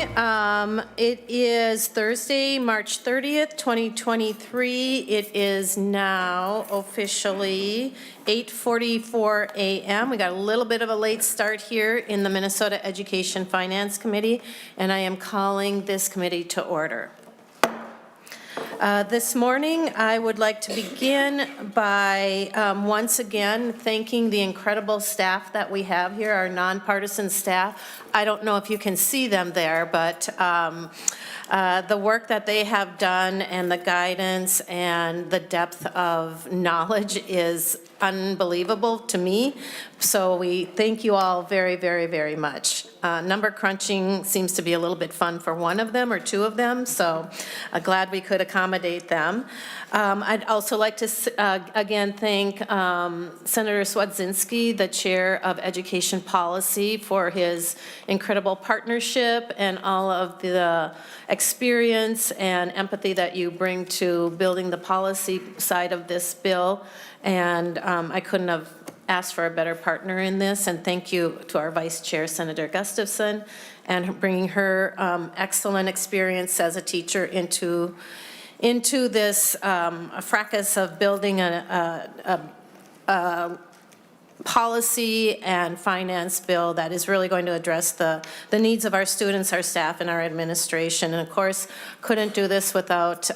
morning. It is Thursday, March 30th, 2023. It is now officially 8:44 a.m. We got a little bit of a late start here in the Minnesota Education Finance Committee, and I am calling this committee to order. This morning, I would like to begin by once again thanking the incredible staff that we have here, our nonpartisan staff. I don't know if you can see them there, but the work that they have done and the guidance and the depth of knowledge is unbelievable to me. So we thank you all very, very, very much. Number crunching seems to be a little bit fun for one of them or two of them, so glad we could accommodate them. I'd also like to again thank Senator Swedzinski, the chair of Education Policy, for his incredible partnership and all of the experience and empathy that you bring to building the policy side of this bill. And I couldn't have asked for a better partner in this, and thank you to our Vice Chair, Senator Gustafson, and bringing her excellent experience as a teacher into this fracas of building a policy and finance bill that is really going to address the needs of our students, our staff, and our administration. And of course, couldn't do this without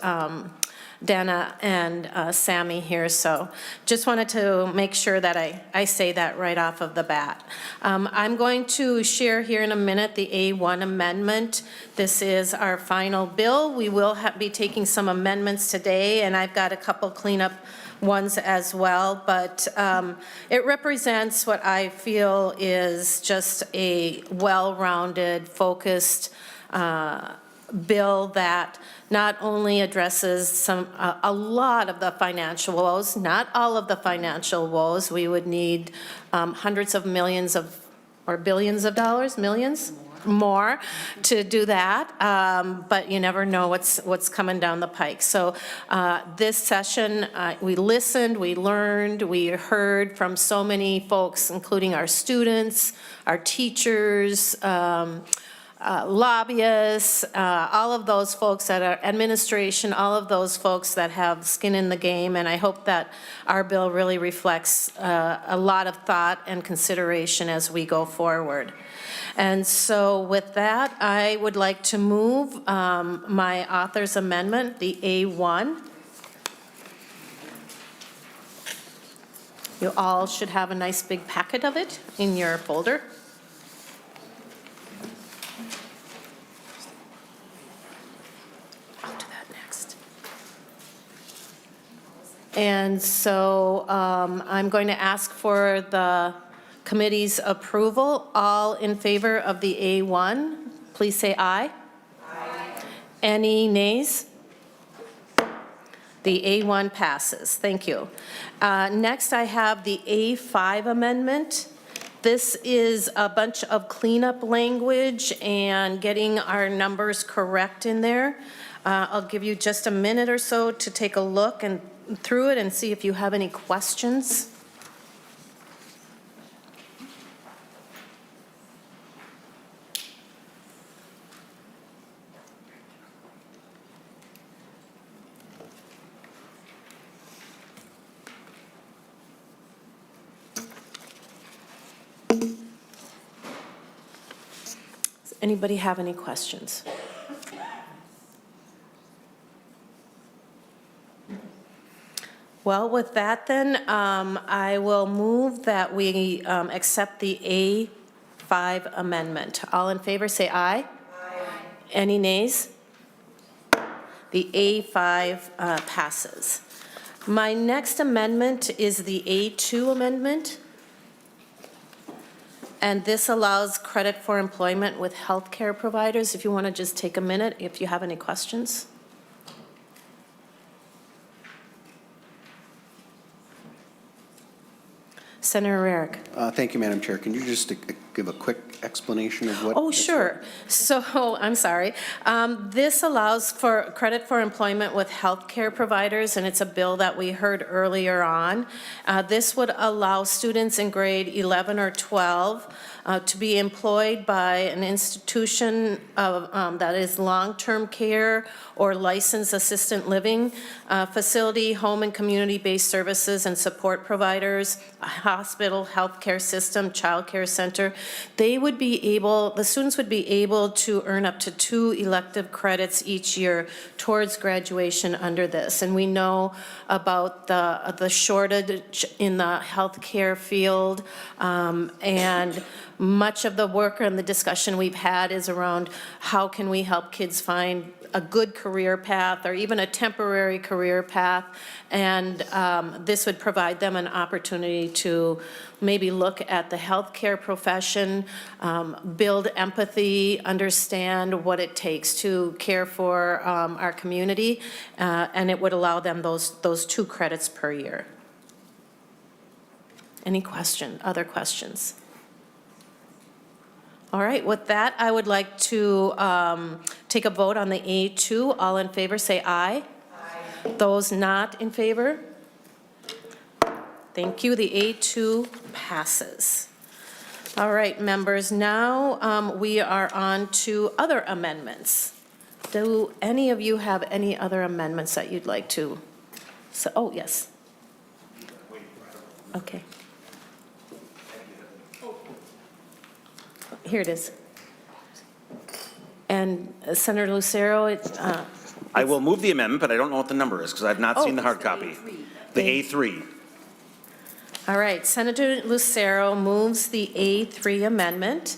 Dana and Sammy here, so just wanted to make sure that I say that right off of the bat. I'm going to share here in a minute the A1 amendment. This is our final bill. We will be taking some amendments today, and I've got a couple cleanup ones as well, but it represents what I feel is just a well-rounded, focused bill that not only addresses a lot of the financial woes, not all of the financial woes. We would need hundreds of millions or billions of dollars, millions more to do that, but you never know what's coming down the pike. So this session, we listened, we learned, we heard from so many folks, including our students, our teachers, lobbyists, all of those folks that are administration, all of those folks that have skin in the game, and I hope that our bill really reflects a lot of thought and consideration as we go forward. And so with that, I would like to move my author's amendment, the A1. You all should have a nice big packet of it in your folder. And so I'm going to ask for the committee's approval. All in favor of the A1, please say aye. Aye. Any nays? The A1 passes. Thank you. Next, I have the A5 amendment. This is a bunch of cleanup language and getting our numbers correct in there. I'll give you just a minute or so to take a look and through it and see if you have any questions. Does anybody have any questions? Well, with that then, I will move that we accept the A5 amendment. All in favor say aye. Aye. Any nays? The A5 passes. My next amendment is the A2 amendment. And this allows credit for employment with healthcare providers. If you want to just take a minute, if you have any questions. Senator Rarick. Thank you, Madam Chair. Can you just give a quick explanation of what? Oh, sure. So, I'm sorry. This allows for credit for employment with healthcare providers, and it's a bill that we heard earlier on. This would allow students in grade 11 or 12 to be employed by an institution of, that is long-term care or licensed assistant living facility, home and community-based services and support providers, a hospital, healthcare system, child care center. They would be able, the students would be able to earn up to 2 elective credits each year towards graduation under this. And we know about the shortage in the healthcare field, and much of the work and the discussion we've had is around how can we help kids find a good career path or even a temporary career path, and this would provide them an opportunity to maybe look at the healthcare profession, build empathy, understand what it takes to care for our community, and it would allow them those 2 credits per year. Any other questions? All right, with that, I would like to take a vote on the A2. All in favor, say aye. Aye. Those not in favor? Thank you. The A2 passes. All right, members, now we are on to other amendments. Do any of you have any other amendments that you'd like to? So, oh, yes. Okay. Here it is. And Senator Lucero, I will move the amendment, but I don't know what the number is because I've not seen the hard copy. The A3. All right, Senator Lucero moves the A3 amendment,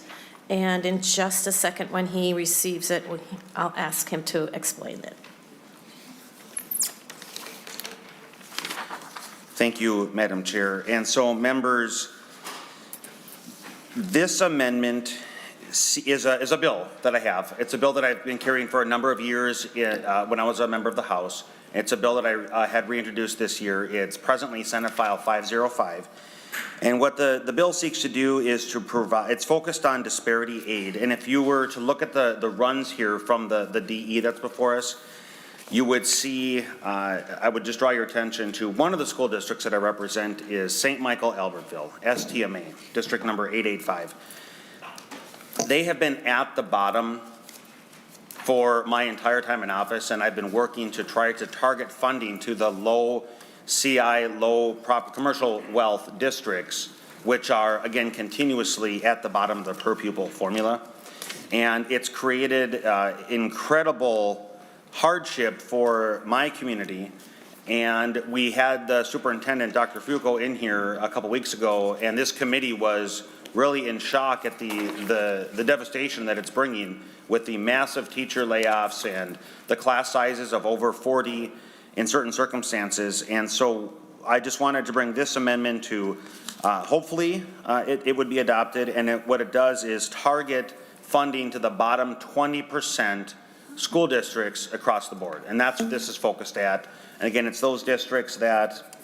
and in just a second when he receives it, I'll ask him to explain it. Thank you, Madam Chair. And so, members, this amendment is a bill that I have. It's a bill that I've been carrying for a number of years when I was a member of the House. It's a bill that I had reintroduced this year. It's presently Senate File 505. And what the bill seeks to do is to provide, it's focused on disparity aid. And if you were to look at the runs here from the DE that's before us, you would see, I would just draw your attention to one of the school districts that I represent is St. Michael Albertville, STMA, district number 885. They have been at the bottom for my entire time in office, and I've been working to try to target funding to the low CI, low commercial wealth districts, which are, again, continuously at the bottom of the per pupil formula. And it's created incredible hardship for my community. And we had the superintendent, Dr. Fuco, in here a couple weeks ago, and this committee was really in shock at the devastation that it's bringing with the massive teacher layoffs and the class sizes of over 40 in certain circumstances. And so I just wanted to bring this amendment to hopefully it would be adopted, and what it does is target funding to the bottom 20% school districts across the board. And that's what this is focused at. And again, it's those districts that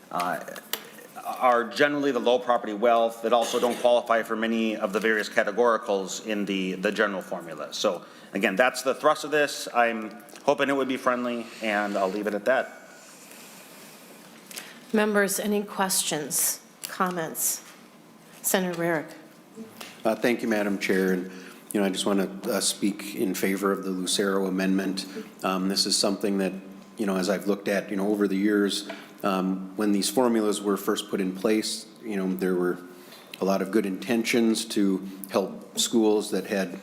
are generally the low property wealth that also don't qualify for many of the various categoricals in the general formula. So again, that's the thrust of this. I'm hoping it would be friendly, and I'll leave it at that. Members, any questions, comments? Senator Rarick. Thank you, Madam Chair. And I just want to speak in favor of the Lucero amendment. This is something that, as I've looked at, over the years, when these formulas were first put in place, there were a lot of good intentions to help schools that had,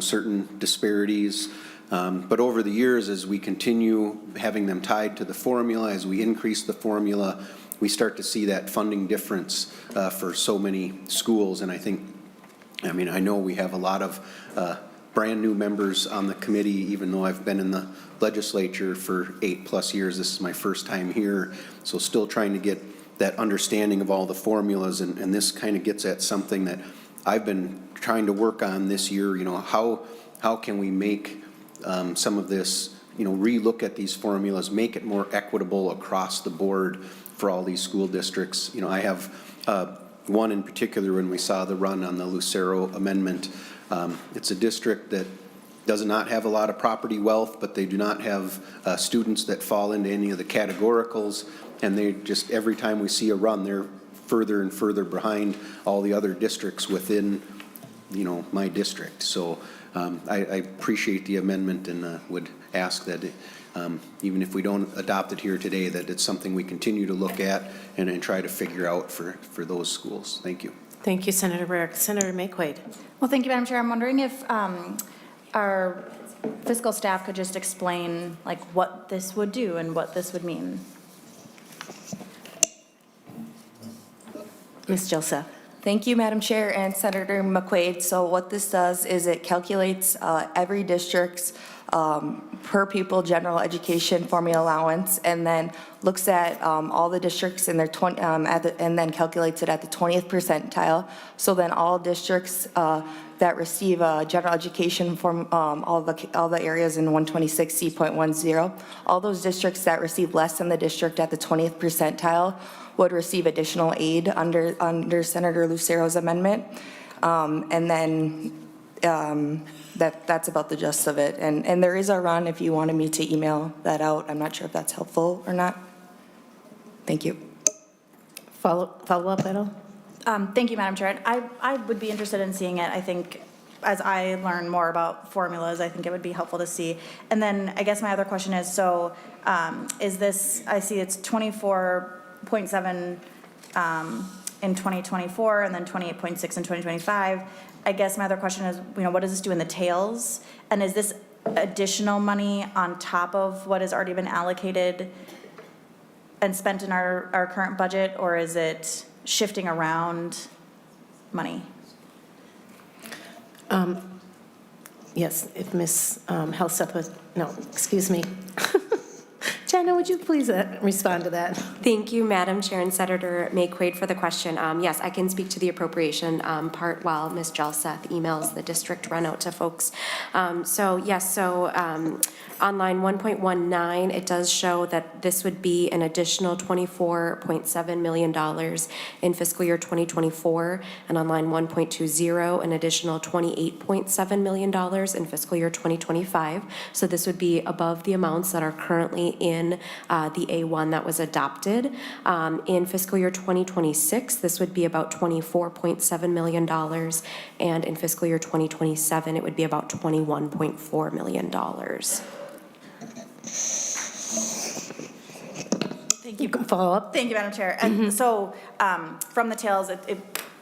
certain disparities. But over the years, as we continue having them tied to the formula, as we increase the formula, we start to see that funding difference for so many schools. And I know we have a lot of brand new members on the committee, even though I've been in the legislature for 8+ years. This is my first time here, so still trying to get that understanding of all the formulas, and this kind of gets at something that I've been trying to work on this year. How can we make some of this, relook at these formulas, make it more equitable across the board for all these school districts. You know, I have one in particular when we saw the run on the Lucero amendment. It's a district that does not have a lot of property wealth, but they do not have students that fall into any of the categoricals, and they just, every time we see a run, they're further and further behind all the other districts within, you know, my district. So I appreciate the amendment and would ask that even if we don't adopt it here today, that it's something we continue to look at and try to figure out for those schools. Thank you. Thank you, Senator Burke. Senator Mayquade. Well, thank you, Madam Chair. I'm wondering if our fiscal staff could just explain like what this would do and what this would mean. Ms. Joseph. Thank you, Madam Chair and Senator McQuaid. So what this does is it calculates every district's per pupil general education formula allowance, and then looks at all the districts in their and then calculates it at the 20th percentile. So then all districts that receive a general education from all the areas in 126C.10, all those districts that receive less than the district at the 20th percentile would receive additional aid under Senator Lucero's amendment. And then that's about the gist of it. And there is a run if you wanted me to email that out. I'm not sure if that's helpful or not. Thank you. Follow up at all? Thank you, Madam Chair. I would be interested in seeing it. I think as I learn more about formulas, I think it would be helpful to see. And then I guess my other question is, so is this, I see it's 24.7 in 2024 and then 28.6 in 2025. I guess my other question is, you know, what does this do in the tails? And is this additional money on top of what has already been allocated and spent in our current budget, or is it shifting around money? Yes, if Ms. Helseth was, no, excuse me. Jenna, would you please respond to that? Thank you, Madam Chair and Senator Mayquaid for the question. Yes, I can speak to the appropriation part while Ms. Jelseth emails the district run out to folks. On line 1.19, it does show that this would be an additional $24.7 million in fiscal year 2024, and on line 1.20, an additional $28.7 million in fiscal year 2025. So this would be above the amounts that are currently in the A1 that was adopted. In fiscal year 2026, this would be about $24.7 million, and in fiscal year 2027, it would be about $21.4 million. Thank You can follow up. Thank you, Madam Chair. And so from the tails,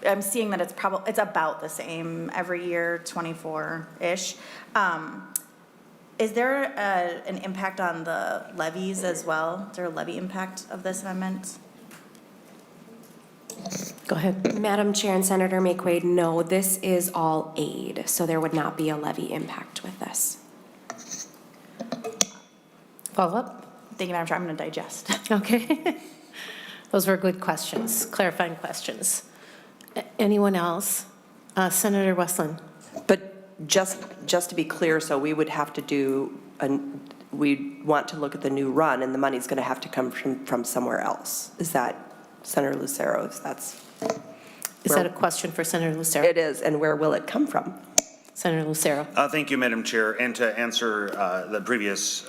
I'm seeing that it's about the same every year, 24-ish. Is there an impact on the levies as well? Is there a levy impact of this amendment? Go ahead. Madam Chair and Senator Mayquaid, no, this is all aid, so there would not be a levy impact with this. Follow up? Thank you, Madam Chair. I'm going to digest. Okay. Those were good questions, clarifying questions. Anyone else? Senator Westland. But just to be clear, so we would have to do, we want to look at the new run, and the money's going to have to come from somewhere else. Is that, Senator Lucero, Is that a question for Senator Lucero? It is, and where will it come from? Senator Lucero. Thank you, Madam Chair. And to answer the previous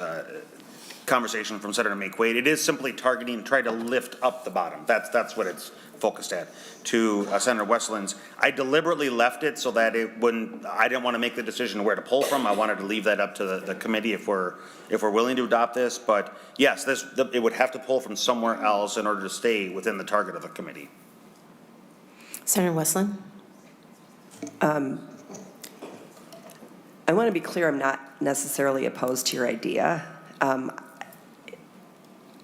conversation from Senator Mayquaid, it is simply targeting, try to lift up the bottom. That's what it's focused at. To Senator Westland's, I deliberately left it so that it wouldn't, I didn't want to make the decision where to pull from. I wanted to leave that up to the committee if we're willing to adopt this. But yes, it would have to pull from somewhere else in order to stay within the target of the committee. Senator Westland. I want to be clear, I'm not necessarily opposed to your idea.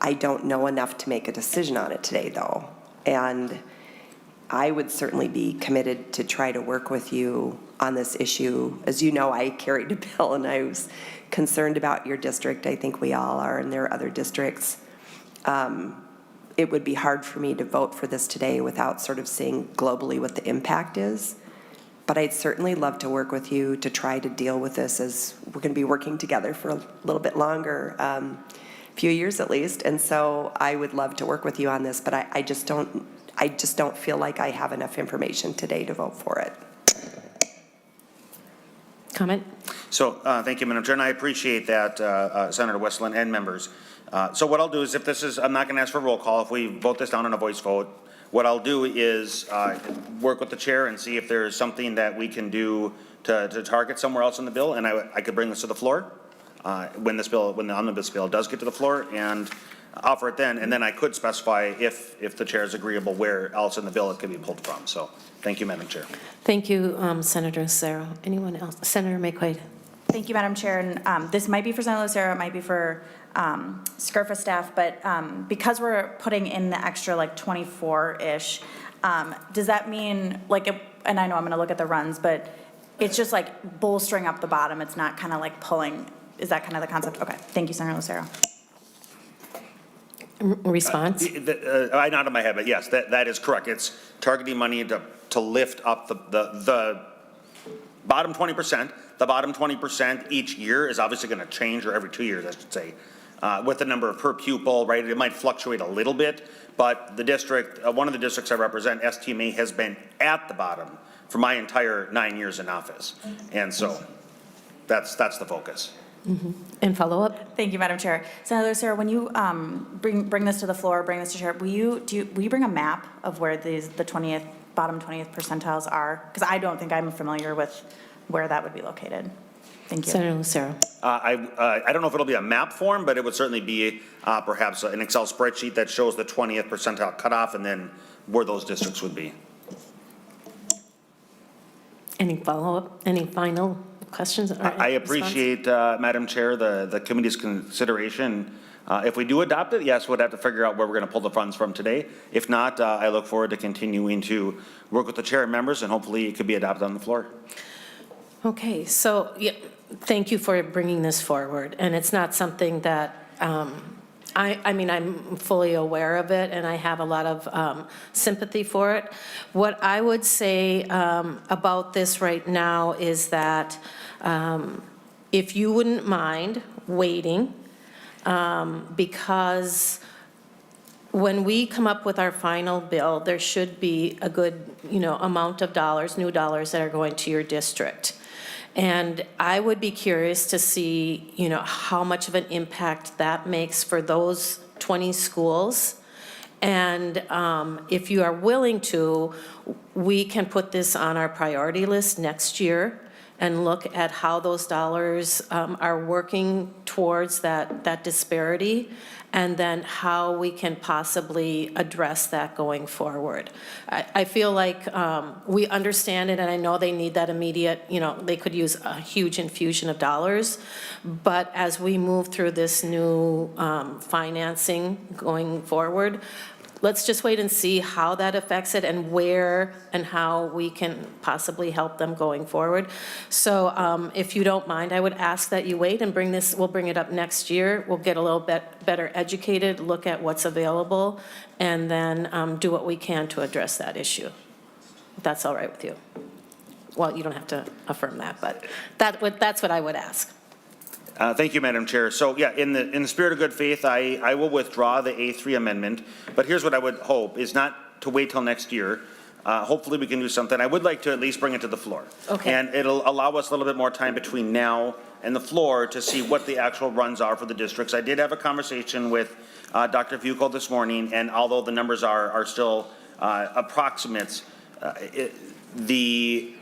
I don't know enough to make a decision on it today, though. And I would certainly be committed to try to work with you on this issue. As you know, I carried a bill and I was concerned about your district. I think we all are, and there are other districts. It would be hard for me to vote for this today without sort of seeing globally what the impact is. But I'd certainly love to work with you to try to deal with this, as we're going to be working together for a little bit longer, few years at least. And so I would love to work with you on this, but I just don't feel like I have enough information today to vote for it. Comment? So, thank you, Madam Chair, and I appreciate that, Senator Westland and members. So what I'll do is, if this is, I'm not going to ask for a roll call. If we vote this down on a voice vote, what I'll do is work with the chair and see if there's something that we can do to target somewhere else in the bill, and I could bring this to the floor when the omnibus bill does get to the floor, and offer it then, and then I could specify if the chair is agreeable where else in the bill it could be pulled from. So, thank you, Madam Chair. Thank you, Senator Lucero. Anyone else? Senator McQuaid. Thank you, Madam Chair, and this might be for Senator Lucero, it might be for SCRFA staff, but because we're putting in the extra like 24-ish, does that mean, like, and I know I'm gonna look at the runs, but it's just like bolstering up the bottom, it's not kind of like pulling, is that kind of the concept? Okay, thank you, Senator Lucero. Response? I nodded my head, but yes, that is correct. It's targeting money to lift up the bottom 20%. The bottom 20% each year is obviously going to change, or every 2 years, I should say, with the number per pupil, right? It might fluctuate a little bit, but the district, one of the districts I represent, STMA, has been at the bottom for my entire 9 years in office. And so that's the focus. Mm-hmm. And follow up? Thank you, Madam Chair. Senator Lucero, when you bring this to the floor, bring this to chair, will you bring a map of where the bottom 20th percentiles are? Because I don't think I'm familiar with where that would be located. Thank you. Senator Lucero. I don't know if it'll be a map form, but it would certainly be perhaps an Excel spreadsheet that shows the 20th percentile cutoff and then where those districts would be. Any follow-up? Any final questions? I appreciate, Madam Chair, the committee's consideration. If we do adopt it, yes, we'll have to figure out where we're going to pull the funds from today. If not, I look forward to continuing to work with the chair and members, and hopefully it could be adopted on the floor. Okay, so yeah, thank you for bringing this forward. And it's not something that, I mean, I'm fully aware of it, and I have a lot of sympathy for it. What I would say about this right now is that if you wouldn't mind waiting, because when we come up with our final bill, there should be a good, amount of dollars, new dollars that are going to your district. And I would be curious to see, how much of an impact that makes for those 20 schools. And if you are willing to, we can put this on our priority list next year and look at how those dollars are working towards that disparity, and then how we can possibly address that going forward. I feel like we understand it, and I know they need that immediate, they could use a huge infusion of dollars, but as we move through this new financing going forward, let's just wait and see how that affects it and where and how we can possibly help them going forward. So if you don't mind, I would ask that you wait and we'll bring it up next year. We'll get a little bit better educated, look at what's available, and then do what we can to address that issue. If that's all right with you. Well, you don't have to affirm that, but that's what I would ask. Thank you, Madam Chair. So, yeah, in the spirit of good faith, I will withdraw the A3 amendment. But here's what I would hope, is not to wait till next year. Hopefully we can do something. I would like to at least bring it to the floor. Okay. And it'll allow us a little bit more time between now and the floor to see what the actual runs are for the districts. I did have a conversation with Dr. Fukel this morning, and although the numbers are still approximates, the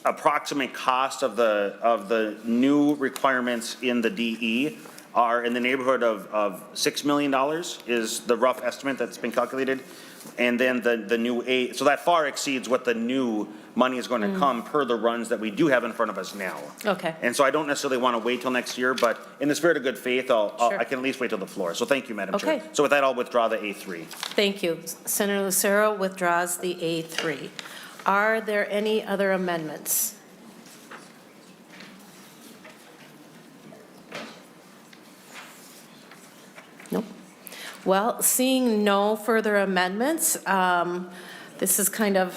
approximate cost of the new requirements in the DE are in the neighborhood of $6 million is the rough estimate that's been calculated. And then the new so that far exceeds what the new money is going to come per the runs that we do have in front of us now. Okay. And so I don't necessarily want to wait till next year, but in the spirit of good faith, Sure. I can at least wait till the floor. So thank you, Madam Chair. Okay. So with that, I'll withdraw the A3. Thank you. Senator Lucero withdraws the A3. Are there any other amendments? Nope. Well, seeing no further amendments, this is kind of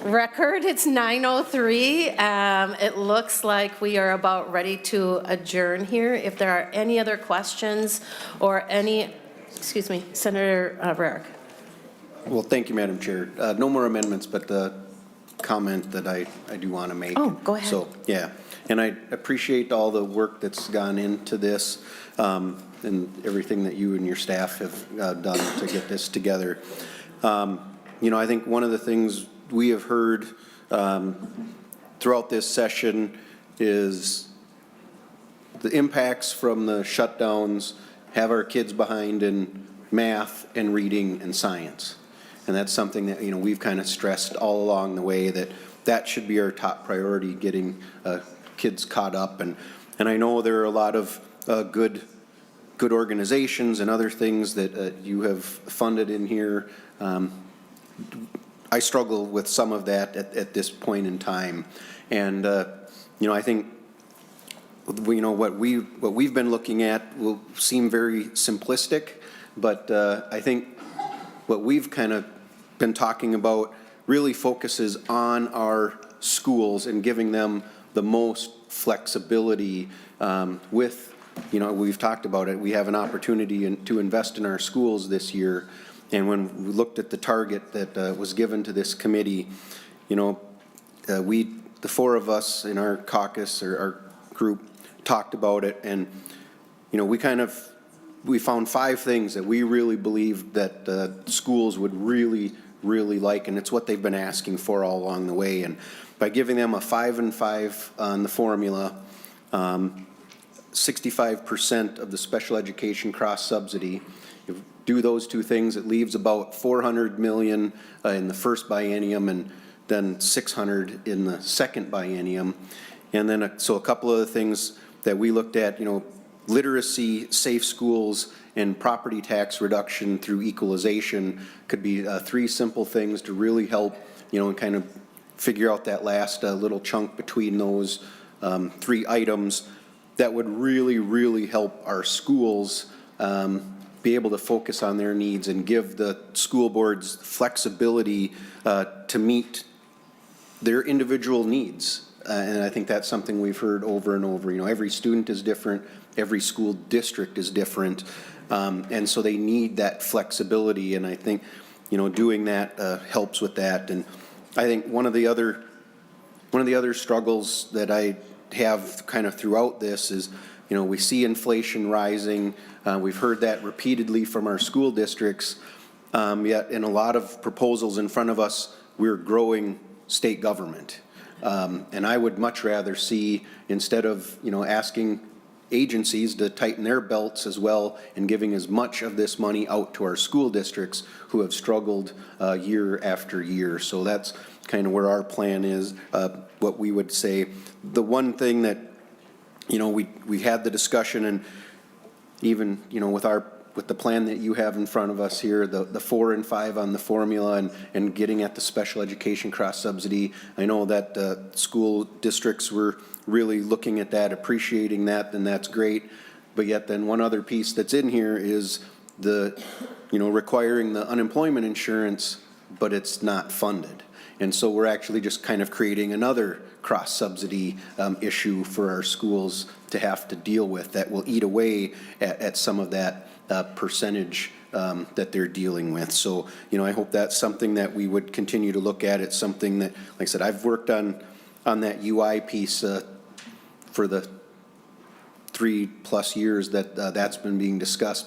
record, it's 9:03. It looks like we are about ready to adjourn here. If there are any other questions or excuse me, Senator Rarick. Well, thank you, Madam Chair. No more amendments, but the comment that I do want to make. Oh, go ahead. So, yeah, and I appreciate all the work that's gone into this and everything that you and your staff have done to get this together. I think one of the things we have heard throughout this session is the impacts from the shutdowns have our kids behind in math and reading and science. And that's something that, we've kind of stressed all along the way, that should be our top priority, getting kids caught up. And I know there are a lot of good organizations and other things that you have funded in here. I struggle with some of that at this point in time. And, I think, what we've been looking at will seem very simplistic, but I think what we've kind of been talking about really focuses on our schools and giving them the most flexibility with, we've talked about it. We have an opportunity to invest in our schools this year. And when we looked at the target that was given to this committee, the four of us in our caucus or our group talked about it, and we found 5 things that we really believed that schools would really like, and it's what they've been asking for all along the way. And by giving them a 5 and 5 on the formula, 65% of the special education cross subsidy. If you do those 2 things, it leaves about $400 million in the first biennium and then $600 in the second biennium. And then so a couple of the things that we looked at, literacy, safe schools, and property tax reduction through equalization could be 3 simple things to really help, and kind of figure out that last little chunk between those 3 items that would really help our schools be able to focus on their needs and give the school boards flexibility to meet their individual needs. And I think that's something we've heard over and over. Every student is different, every school district is different, and so they need that flexibility. And I think, doing that helps with that. And I think one of the other struggles that I have kind of throughout this is, we see inflation rising. We've heard that repeatedly from our school districts. Yet in a lot of proposals in front of us, we're growing state government. And I would much rather see, instead of, asking agencies to tighten their belts as well and giving as much of this money out to our school districts who have struggled year after year. So that's kind of where our plan is, what we would say. The one thing that, we had the discussion, and even, with the plan that you have in front of us here, the 4 and 5 on the formula and getting at the special education cross subsidy. I know that school districts were really looking at that, appreciating that, and that's great. But yet then one other piece that's in here is the, requiring the unemployment insurance, but it's not funded. And so we're actually just kind of creating another cross subsidy issue for our schools to have to deal with that will eat away at some of that percentage that they're dealing with. So, I hope that's something that we would continue to look at. It's something that, like I said, I've worked on that UI piece for the 3+ years that that's been being discussed.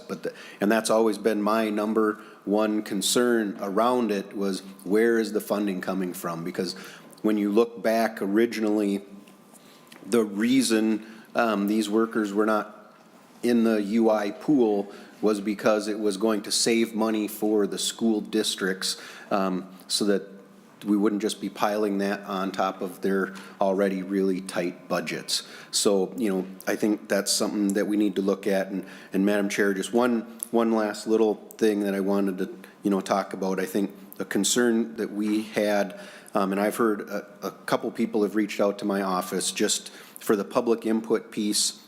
And that's always been my number one concern around it, was where is the funding coming from? Because when you look back originally, the reason these workers were not in the UI pool was because it was going to save money for the school districts, so that we wouldn't just be piling that on top of their already really tight budgets. So, I think that's something that we need to look at. And Madam Chair, just one last little thing that I wanted to, talk about. I think a concern that we had, and I've heard a couple people have reached out to my office just for the public input piece.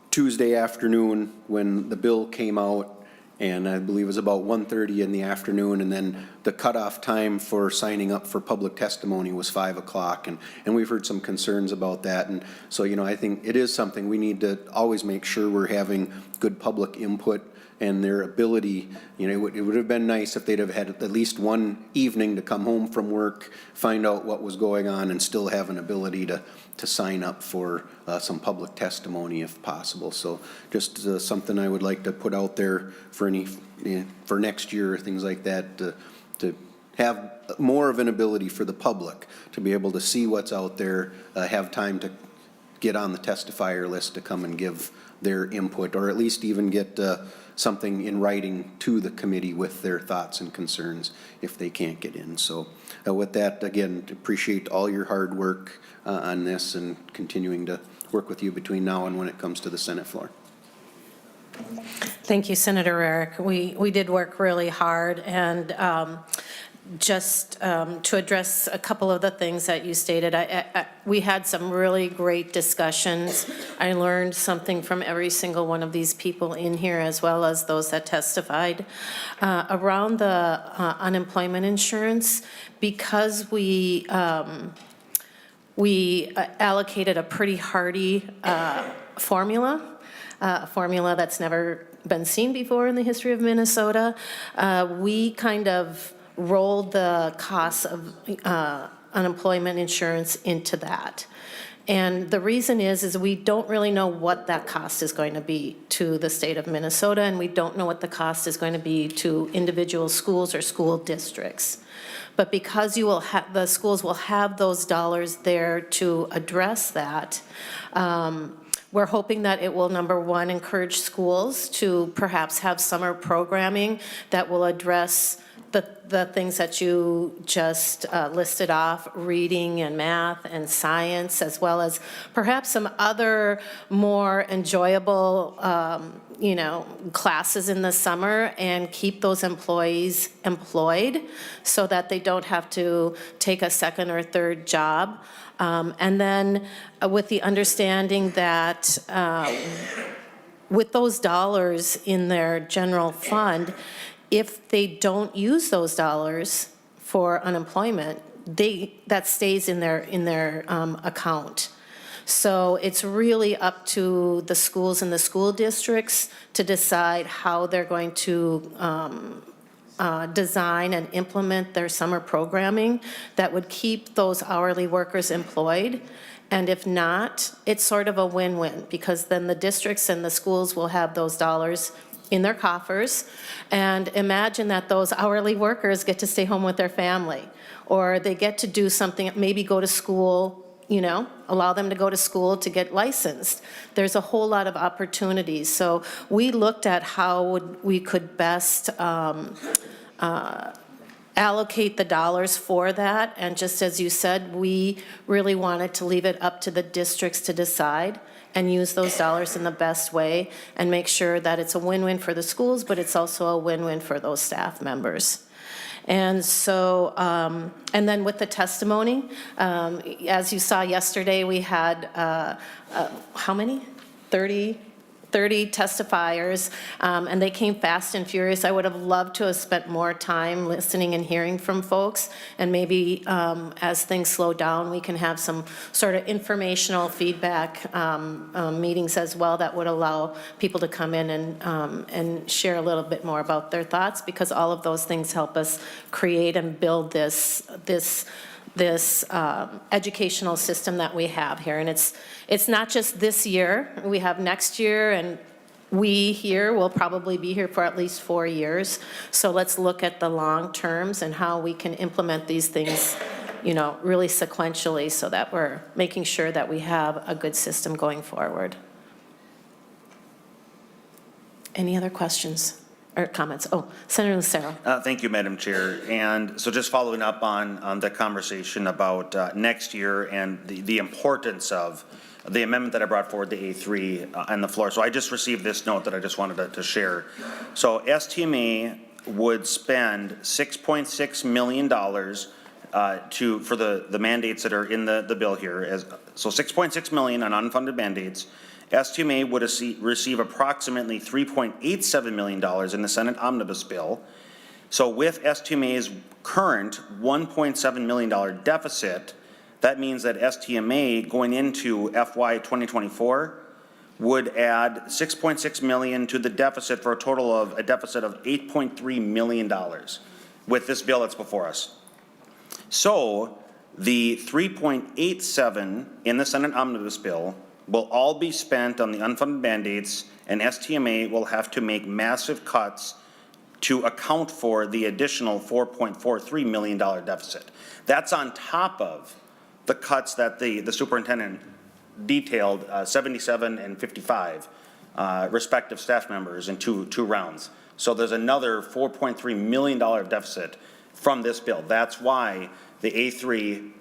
Tuesday afternoon, when the bill came out, and I believe it was about 1:30 in the afternoon, and then the cutoff time for signing up for public testimony was 5 o'clock, and we've heard some concerns about that, and so, I think it is something we need to always make sure we're having good public input and their ability. It would have been nice if they'd have had at least one evening to come home from work, find out what was going on, and still have an ability to sign up for some public testimony if possible. So just something I would like to put out there for for next year, things like that, to have more of an ability for the public to be able to see what's out there, have time to get on the testifier list to come and give their input, or at least even get something in writing to the committee with their thoughts and concerns if they can't get in. So with that, again, appreciate all your hard work on this and continuing to work with you between now and when it comes to the Senate floor. Thank you, Senator Eric. We did work really hard, and just to address a couple of the things that you stated, we had some really great discussions. I learned something from every single one of these people in here, as well as those that testified. Around the unemployment insurance, because we allocated a pretty hardy formula, a formula that's never been seen before in the history of Minnesota. We kind of rolled the costs of unemployment insurance into that. And the reason is we don't really know what that cost is going to be to the state of Minnesota, and we don't know what the cost is going to be to individual schools or school districts. But because the schools will have those dollars there to address that, we're hoping that it will, number one, encourage schools to perhaps have summer programming that will address the things that you just listed off, reading and math and science, as well as perhaps some other more enjoyable, classes in the summer, and keep those employees employed so that they don't have to take a second or third job. And then with the understanding that with those dollars in their general fund, if they don't use those dollars for unemployment, that stays in their account. So it's really up to the schools and the school districts to decide how they're going to design and implement their summer programming that would keep those hourly workers employed. And if not, it's sort of a win-win, because then the districts and the schools will have those dollars in their coffers. And imagine that those hourly workers get to stay home with their family, or they get to do something, maybe go to school, allow them to go to school to get licensed. There's a whole lot of opportunities. So we looked at how we could best allocate the dollars for that. And just as you said, we really wanted to leave it up to the districts to decide and use those dollars in the best way and make sure that it's a win-win for the schools, but it's also a win-win for those staff members. And so, and then with the testimony, as you saw yesterday, we had, how many? 30 testifiers, and they came fast and furious. I would have loved to have spent more time listening and hearing from folks, and maybe as things slow down, we can have some sort of informational feedback meetings as well that would allow people to come in and share a little bit more about their thoughts, because all of those things help us create and build this educational system that we have here. And it's not just this year. We have next year, and we here will probably be here for at least 4 years. So let's look at the long terms and how we can implement these things, really sequentially, so that we're making sure that we have a good system going forward. Any other questions or comments? Oh, Senator Lucero. Thank you, Madam Chair. And so just following up on the conversation about next year and the importance of the amendment that I brought forward, the A3 on the floor. So I just received this note that I just wanted to share. So STMA would spend $6.6 million for the mandates that are in the bill here. So $6.6 million on unfunded mandates. STMA would receive approximately $3.87 million in the Senate Omnibus bill. So with STMA's current $1.7 million deficit, that means that STMA going into FY 2024 would add $6.6 million to the deficit for a total of a deficit of $8.3 million with this bill that's before us. So the 3.87 in the Senate Omnibus bill will all be spent on the unfunded mandates, and STMA will have to make massive cuts to account for the additional $4.43 million deficit. That's on top of the cuts that the superintendent detailed, 77 and 55 respective staff members in two rounds. So there's another $4.3 million deficit from this bill. That's why the A3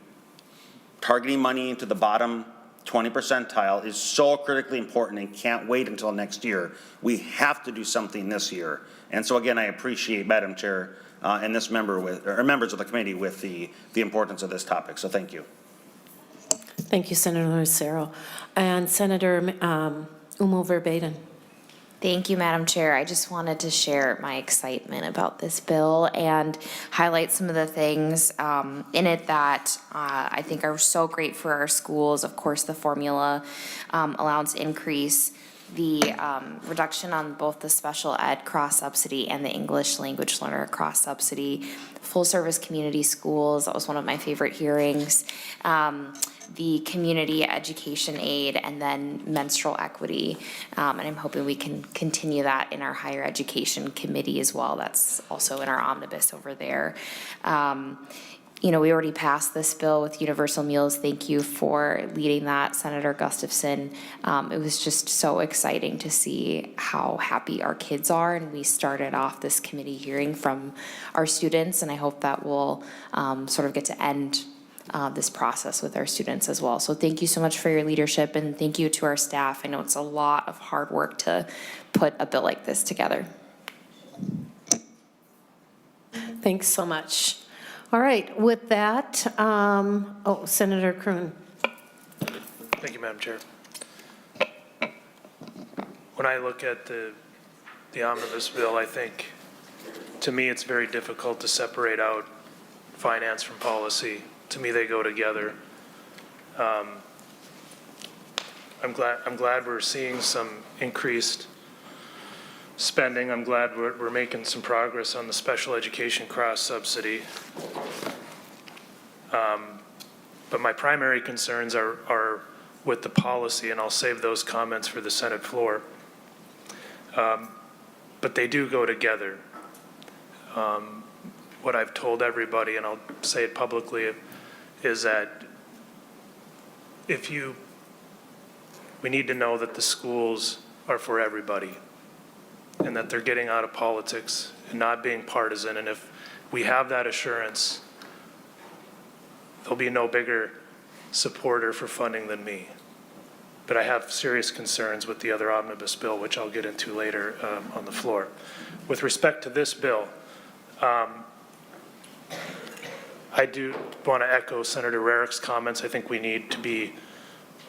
targeting money into the bottom 20 percentile is so critically important and can't wait until next year. We have to do something this year. And so again, I appreciate Madam Chair and this members of the committee with the importance of this topic. So thank you. Thank you, Senator Lucero. And Senator Umo Verbatim. Thank you, Madam Chair. I just wanted to share my excitement about this bill and highlight some of the things in it that I think are so great for our schools. Of course, the formula allowance increase, the reduction on both the special ed cross-subsidy and the English language learner cross-subsidy, full-service community schools, that was one of my favorite hearings, the community education aid, and then menstrual equity. And I'm hoping we can continue that in our higher education committee as well. That's also in our omnibus over there. You know, we already passed this bill with universal meals. Thank you for leading that, Senator Gustafson. It was just so exciting to see how happy our kids are, and we started off this committee hearing from our students, and I hope that we'll sort of get to end this process with our students as well. So thank you so much for your leadership, and thank you to our staff. I know it's a lot of hard work to put a bill like this together. Thanks so much. All right, with that, Senator Kroon. Thank you, Madam Chair. When I look at the omnibus bill, I think, to me, it's very difficult to separate out finance from policy. To me, they go together. I'm glad we're seeing some increased spending. I'm glad we're making some progress on the special education cross-subsidy. But my primary concerns are with the policy, and I'll save those comments for the Senate floor. But they do go together. What I've told everybody, and I'll say it publicly, is that we need to know that the schools are for everybody, and that they're getting out of politics and not being partisan. And if we have that assurance, there'll be no bigger supporter for funding than me. But I have serious concerns with the other omnibus bill, which I'll get into later on the floor. With respect to this bill, I do want to echo Senator Rarick's comments. I think we need to be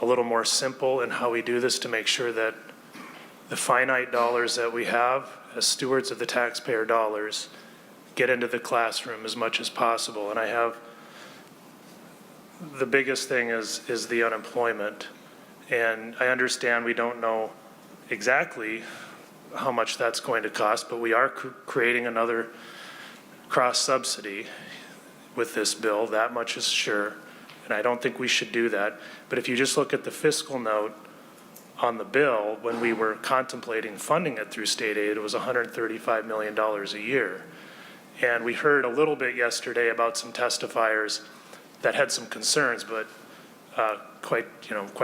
a little more simple in how we do this to make sure that the finite dollars that we have as stewards of the taxpayer dollars get into the classroom as much as possible. And the biggest thing is the unemployment. And I understand we don't know exactly how much that's going to cost, but we are creating another cross-subsidy with this bill. That much is sure, and I don't think we should do that. But if you just look at the fiscal note on the bill, when we were contemplating funding it through state aid, it was $135 million a year. And we heard a little bit yesterday about some testifiers that had some concerns, but quite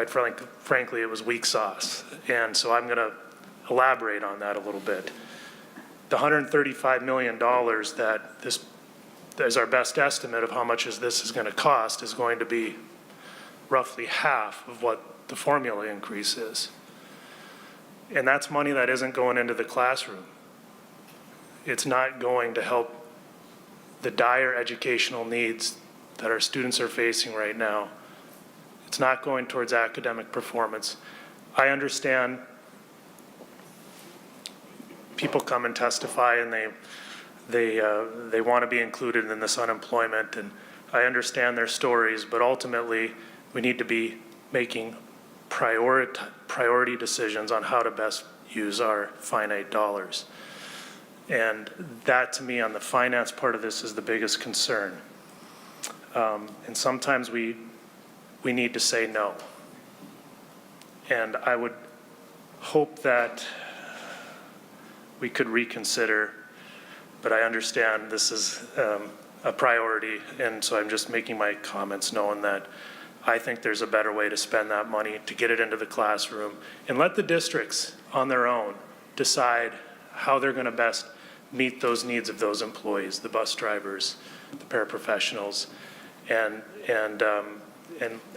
frankly, it was weak sauce. And so I'm going to elaborate on that a little bit. The $135 million that this is our best estimate of how much this is going to cost is going to be roughly half of what the formula increase is. And that's money that isn't going into the classroom. It's not going to help the dire educational needs that our students are facing right now. It's not going towards academic performance. I understand people come and testify and they want to be included in this unemployment, and I understand their stories, but ultimately we need to be making priority decisions on how to best use our finite dollars. And that, to me, on the finance part of this is the biggest concern. And sometimes we need to say no. And I would hope that we could reconsider, but I understand this is a priority, and so I'm just making my comments knowing that I think there's a better way to spend that money to get it into the classroom, and let the districts on their own decide how they're going to best meet those needs of those employees, the bus drivers, the paraprofessionals, and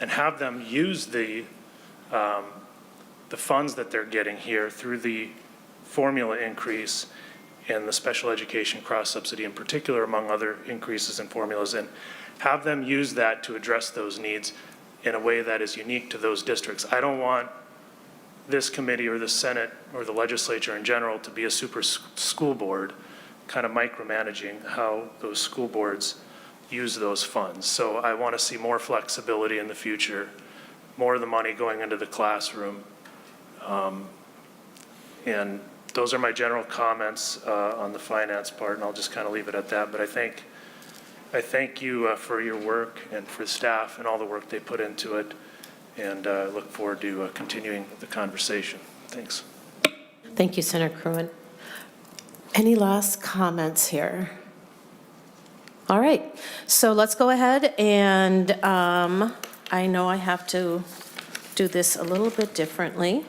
have them use the funds that they're getting here through the formula increase and the special education cross-subsidy in particular, among other increases in formulas, and have them use that to address those needs in a way that is unique to those districts. I don't want this committee or the Senate or the legislature in general to be a super school board kind of micromanaging how those school boards use those funds. So I want to see more flexibility in the future, more of the money going into the classroom. And those are my general comments on the finance part, and I'll just kind of leave it at that. But I thank you for your work and for staff and all the work they put into it, and look forward to continuing the conversation. Thanks. Thank you, Senator Kruin. Any last comments here? All right, so let's go ahead and I know I have to do this a little bit differently.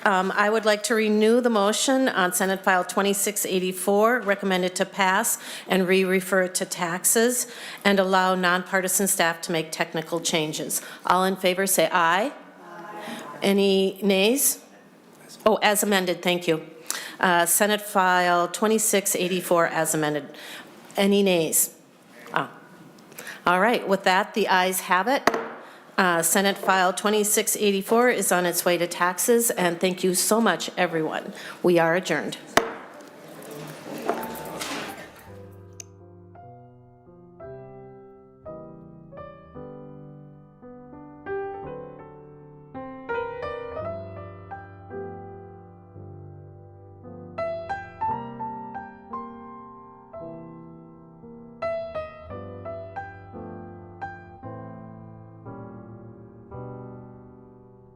I would like to renew the motion on Senate File 2684, recommended to pass and re-refer it to taxes and allow nonpartisan staff to make technical changes. All in favor say aye. Any nays? Oh, as amended, thank you. Senate File 2684 as amended. Any nays? All right, with that, the ayes have it. Senate File 2684 is on its way to taxes, and thank you so much, everyone. We are adjourned.